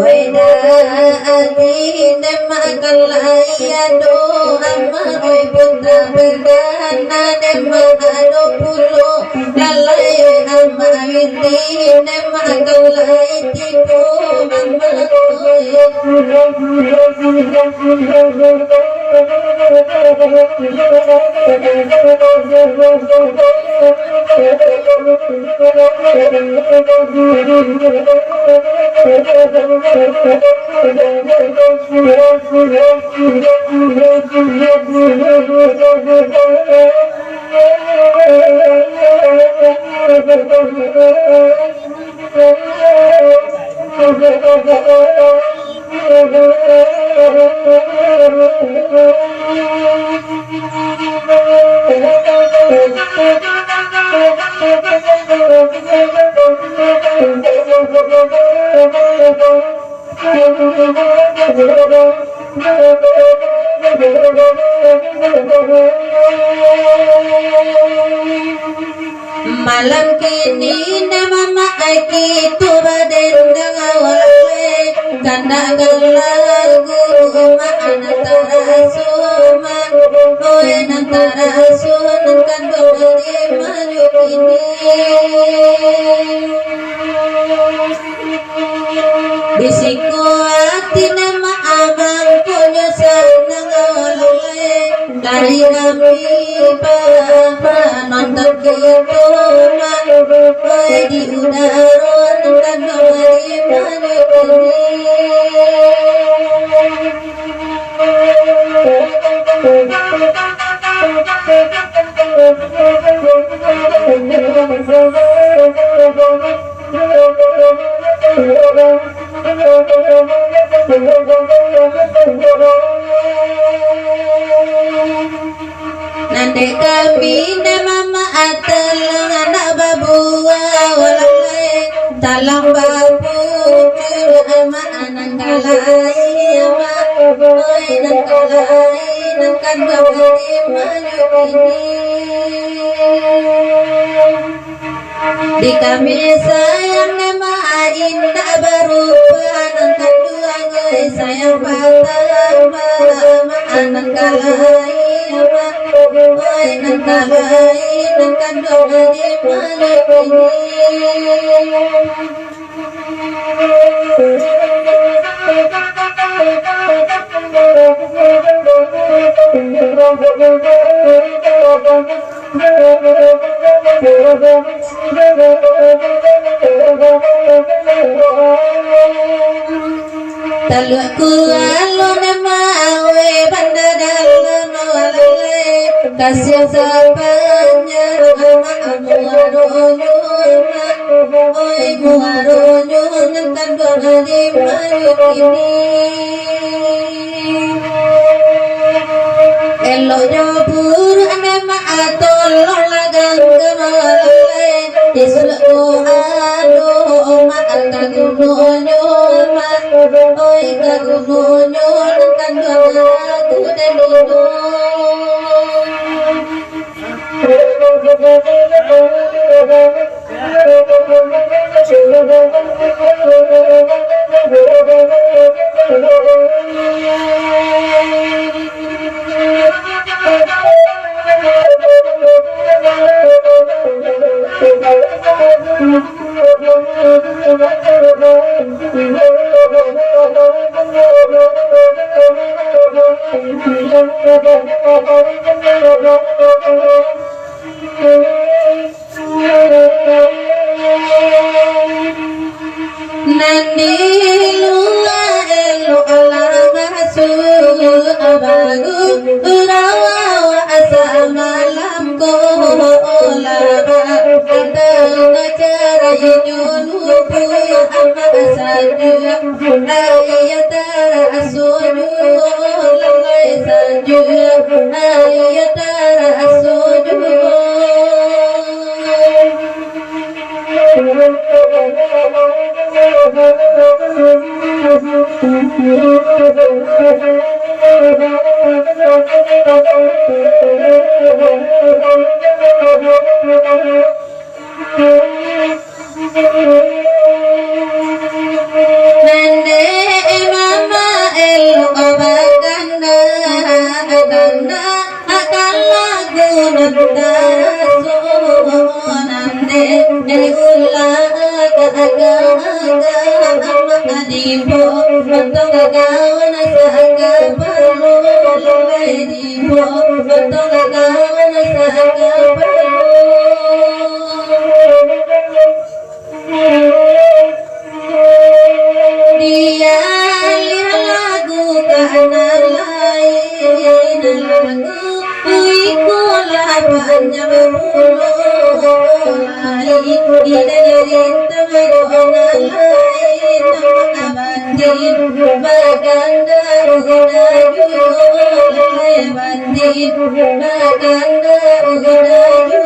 Oida adine makalaya amaroy putra perdana demado pulo lalayo amawitine makalay tipo malam kini nama maiki turadendang awale kanda galagu antara suma oe antara sun kan beri maju kini bisiku hati nama abang punya senang awale dari kami papa nonton gitu di udara dan beri maju nanti kami nama atalang anak babua walai talang babu ama anak kalai ama oi nan kalai nan kan beri maju ini di kami sayang nama indah berupa nan kan dua gue sayang pertama ama anak kalai ama oi nan kalai nan kan beri maju Talukku alun mawe banda dalam walale kasih sapanya muaronyo oi muaronyo nantan beri maju ini elo jabur nama atolong lagang kemale islu ado makan kagunonyo oi kagunonyo nantan beraku dan itu nandi lua elu alamasu abagu urawa asa malam ko olaba kadang cara nyulupu ama saju ayata asuju lalai saju ayata asuju Dia lagu karena lain lagu ikulah panjang mulai dari teman lain abadin baganda udayu abadin baganda udayu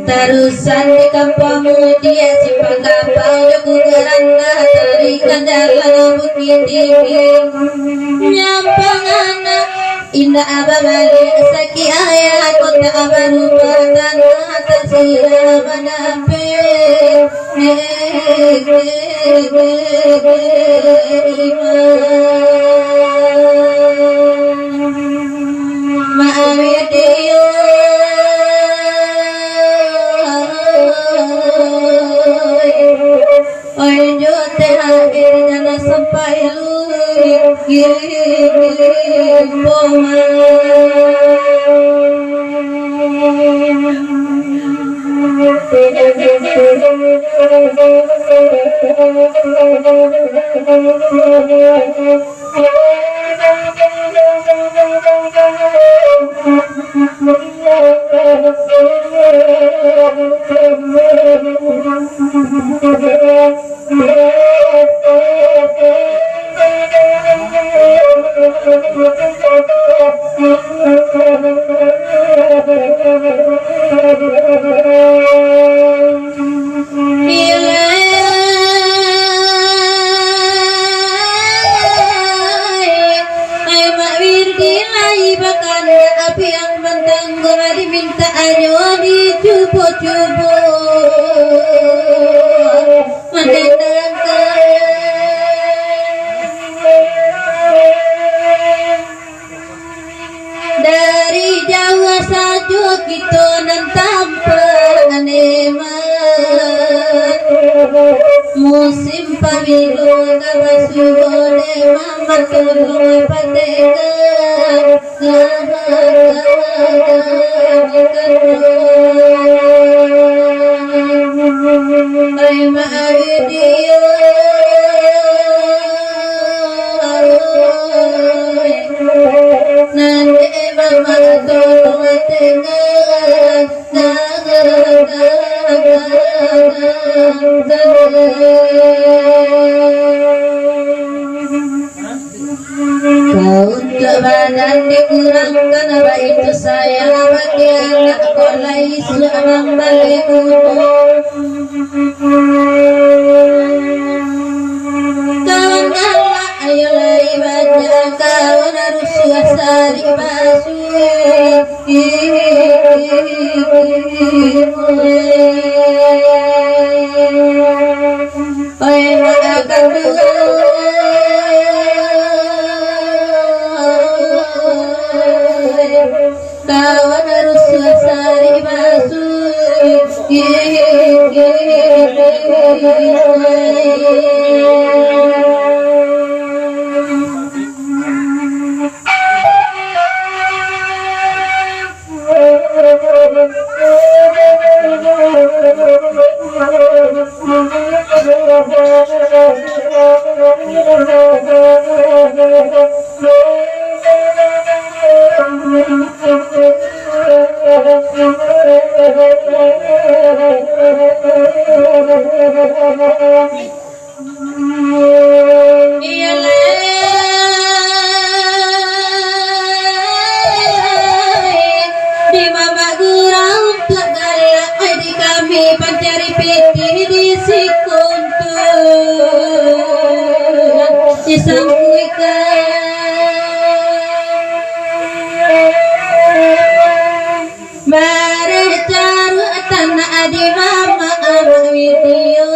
Tarusan di kampungmu dia simpang kapal jago geranda tarikan dalam bukit tinggi nyampang anak indah ababali saki ayat kota abarupa tanah tasira manape Ma'amidiyo akhirnya sampai api yang mentanggung diminta anyo dicubo-cubo menenangkan dari Jawa saja kita nan tampak aneman musim pamilu kabasugone mama tolong patega ay maawidiyo Kau untuk badan dikurangkan apa itu saya bagi anak kolai suamang balik kawan galak ayo lari baca kawan harus suasari kawan harus suasari pencari piti di sikuntu disangkuikan bare caru tanah adi mama video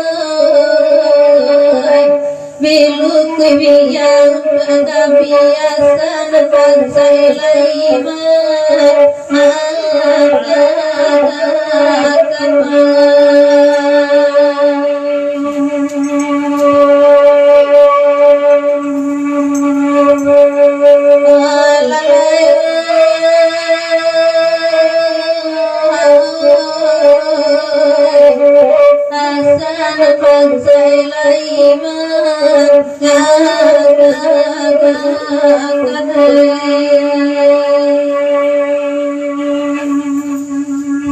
bilu kubiang bangga biasa dan saya laima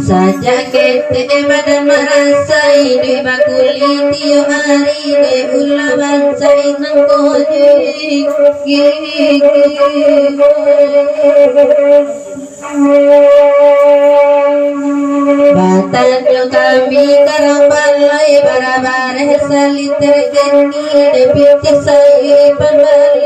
saja kete badan merasa ini bakuli tio hari de ulaban sai nang koji batang kami karapalai barabar salit tergeni de piti sai pembali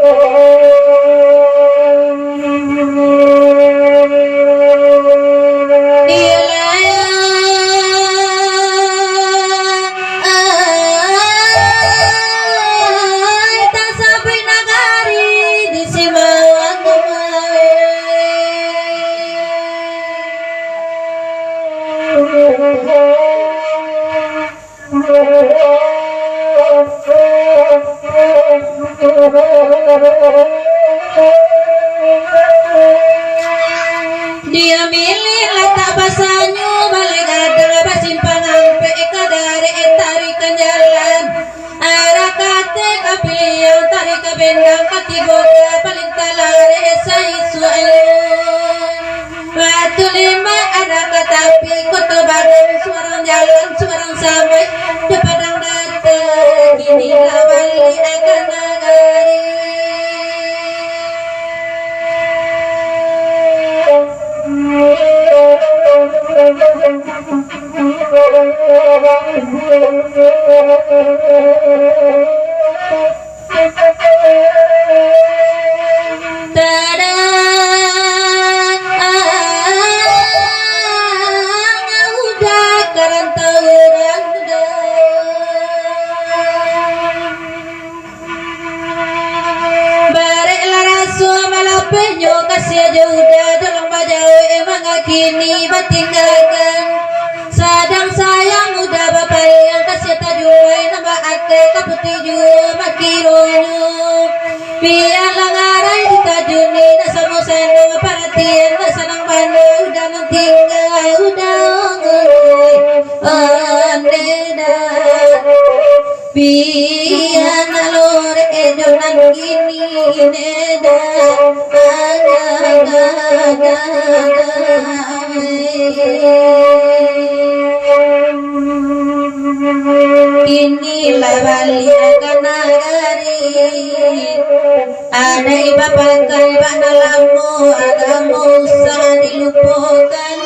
Oh dia milih letak pasanyu balik ada simpangan PK dari tarikan jalan arah kate kapilian tarik bendang katiboga paling talare sai suayu batu lima ada katapi koto badan suarang jalan suarang sampai di padang datang kini lawali akan nagari kini batinggalkan sadang sayang udah bapak yang kasih tajuai nama ake kaputi jua makironyo biarlah ngarai di tajuni nasa museno perhatian nasa nang mana udah nang tinggal udah ngoi andeda biar nalore edonan gini neda inilah baliakan nagari ada iba pakai bana lamu agamu usah dilupakan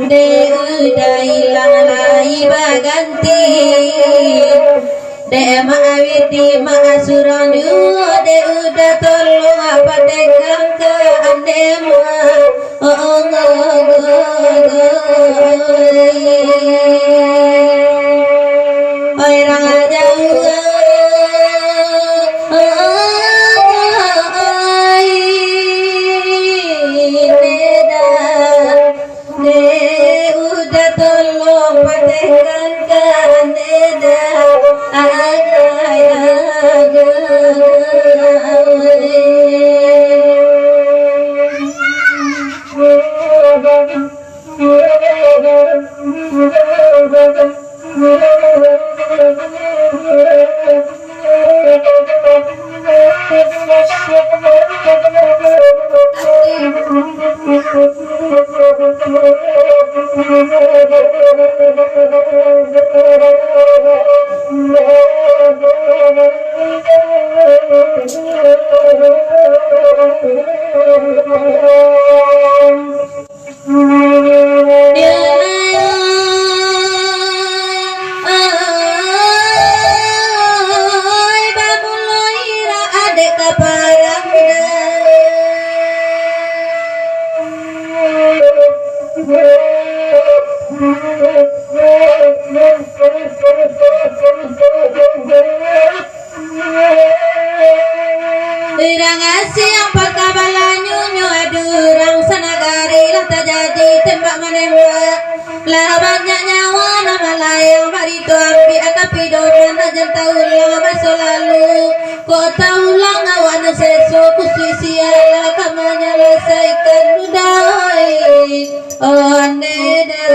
de udah hilang lagi baganti de maawiti maasurang de udah tolong apa tegang ke andema orang aja udah tolong patekan kan eda Irang asyang pagkabalanyo nyo adurang sa nagari lang tajadi tembak menembak labannya nyawa na malayang marito ambi akapidoman na jang taulang maso lalu ko taulang awan seso kusisiala kamanya lasaikan nudai oneda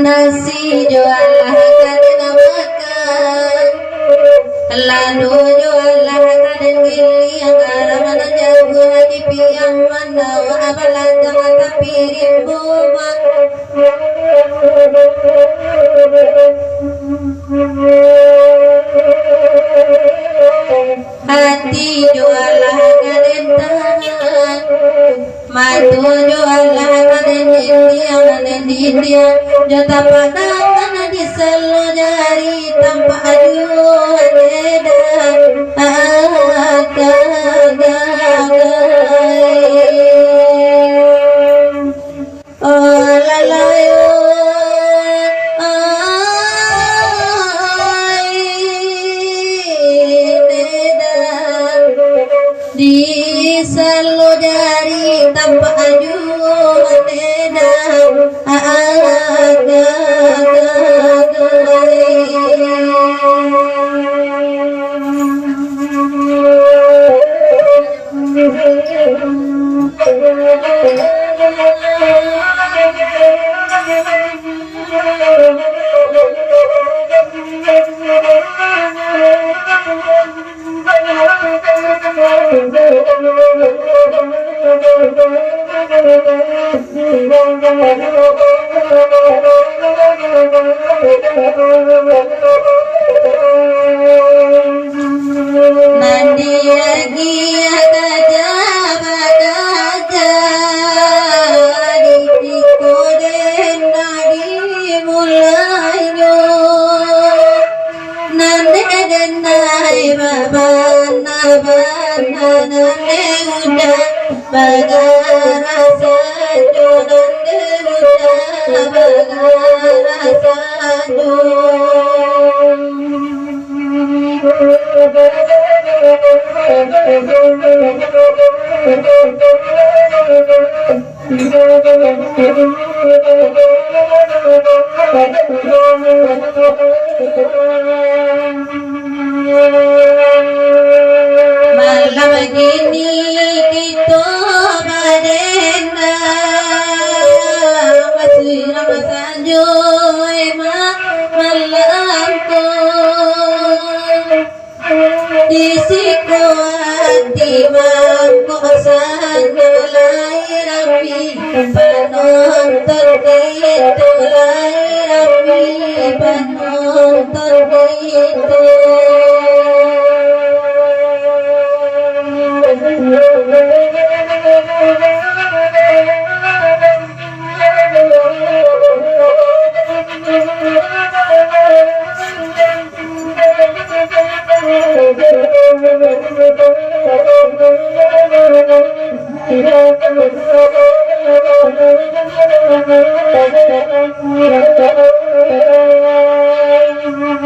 nasi jual harga makan lalu jualah kaden gili yang arah mana jago di piang mana wa abalan jangan tapi ribuan hati jualah kaden tangan matu jualah kaden India jata padang di selo jari tanpa ajuan edan oh lalayo di selo jari tanpa ajuan edan malam gini kita badena masih ramasan joy malam ko di sikuati mangko sana lahir api penonton itu lahir api penonton itu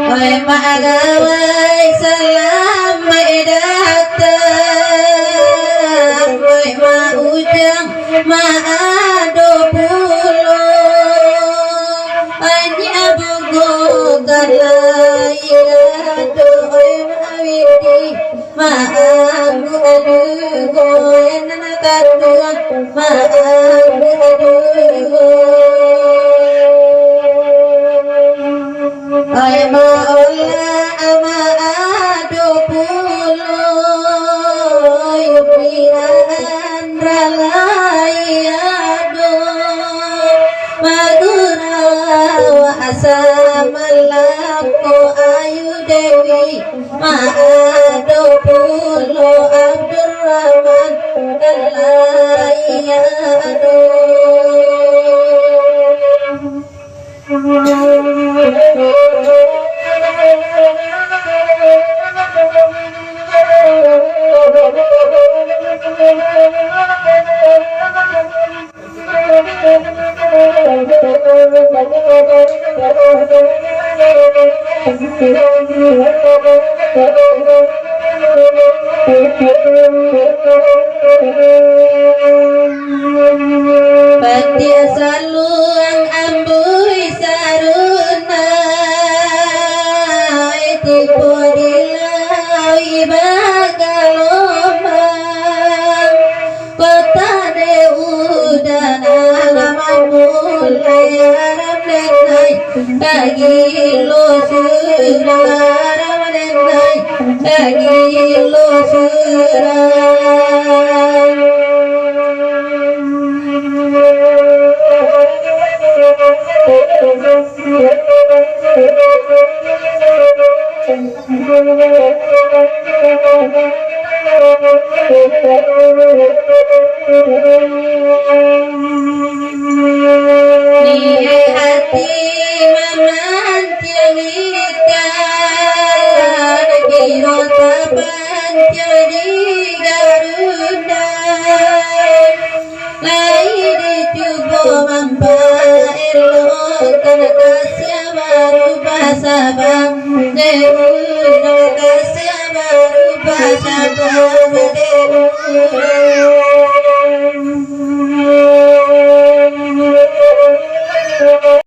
Wai magawai salam mai datang wai ma ujang ma ado pulo anya bogo galai ado oi ma widi ma amu adu go enana kadua ma amu adu go ay maula ama ado pulo yubiran ralai ado madura wa asamalako ayu dewi ma ado pulo Abdurrahman ralai ado Patia saluang ambui saruna etipo dilau ibagaloma kota de udan alaman mulai aram denai kagilo suraram denai bagi lo di hati maman tiangikan kiro tapan jadi garuda lai di tubo mampa elo kasih baru basabam dewa kasih baru basabam dewa